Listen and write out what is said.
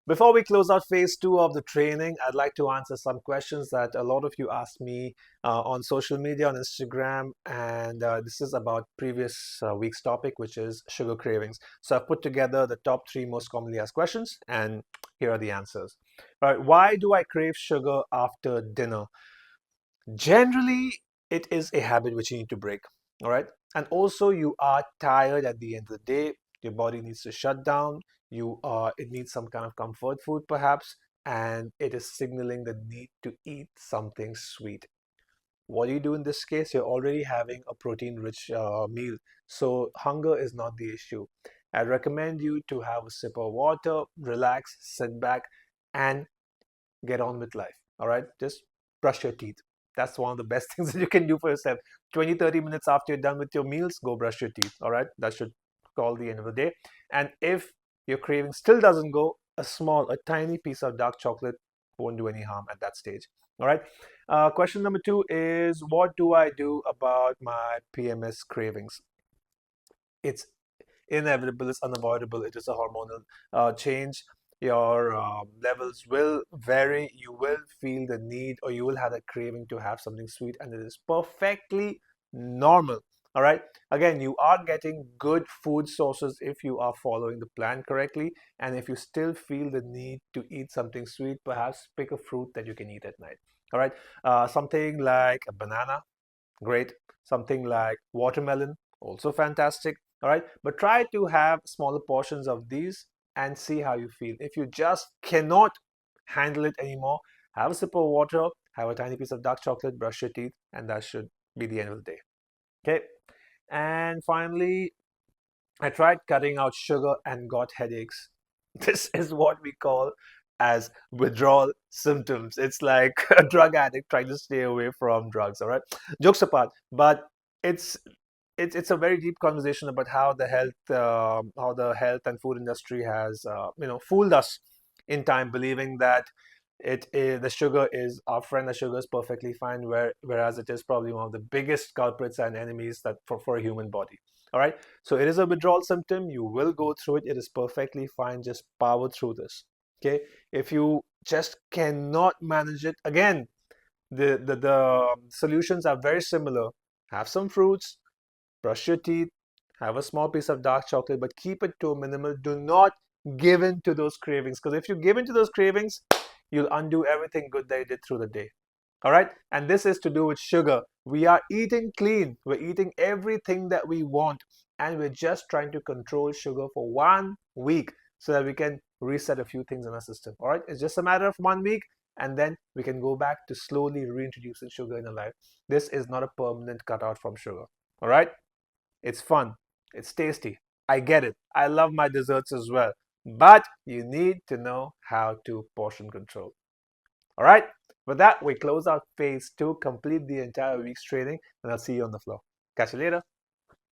Before we close out phase two of the training, I'd like to answer some questions that a lot of you asked me on social media, on Instagram, and this is about previous week's topic, which is sugar cravings. So I've put together the top three most commonly asked questions, and here are the answers. All right, why do I crave sugar after dinner? Generally, it is a habit which you need to break. All right, and also you are tired at the end of the day. Your body needs to shut down. It needs some kind of comfort food perhaps, and it is signaling the need to eat something sweet. What do you do in this case? You're already having a protein-rich meal, so hunger is not the issue. I recommend you to have a sip of water, relax, sit back, and get on with life. All right, just brush your teeth. That's one of the best things that you can do for yourself. 20-30 minutes after you're done with your meals, go brush your teeth. All right, that should call the end of the day. And if your craving still doesn't go, a tiny piece of dark chocolate won't do any harm at that stage. All right. Question number two is, what do I do about my PMS cravings? It's inevitable, it's unavoidable, it is a hormonal change. Your levels will vary. You will feel the need, or you will have a craving to have something sweet, and it is perfectly normal. All right. Again, you are getting good food sources if you are following the plan correctly. And if you still feel the need to eat something sweet, perhaps pick a fruit that you can eat at night. All right. Something like a banana, great. Something like watermelon, also fantastic. All right, but try to have smaller portions of these and see how you feel. If you just cannot handle it anymore, have a sip of water, have a tiny piece of dark chocolate, brush your teeth, and that should be the end of the day. Okay, and finally, I tried cutting out sugar and got headaches. This is what we call as withdrawal symptoms. It's like a drug addict trying to stay away from drugs. All right, jokes apart, but it's it's a very deep conversation about how the health and food industry has fooled us in time, believing that the sugar is our friend, the sugar is perfectly fine, whereas it is probably one of the biggest culprits and enemies that for a human body. All right, so it is a withdrawal symptom. You will go through it. It is perfectly fine. Just power through this. Okay, if you just cannot manage it, again, the solutions are very similar. Have some fruits, brush your teeth, have a small piece of dark chocolate, but keep it to a minimal. Do not give in to those cravings, because if you give in to those cravings, you'll undo everything good that you did through the day. All right, and this is to do with sugar. We are eating clean, we're eating everything that we want, and we're just trying to control sugar for 1 week so that we can reset a few things in our system. All right, it's just a matter of 1 week, and then we can go back to slowly reintroducing sugar in our life. This is not a permanent cutout from sugar. All right, it's fun. It's tasty. I get it. I love my desserts as well. But you need to know how to portion control. All right. With that, we close out phase two, complete the entire week's training, and I'll see you on the floor. Catch you later.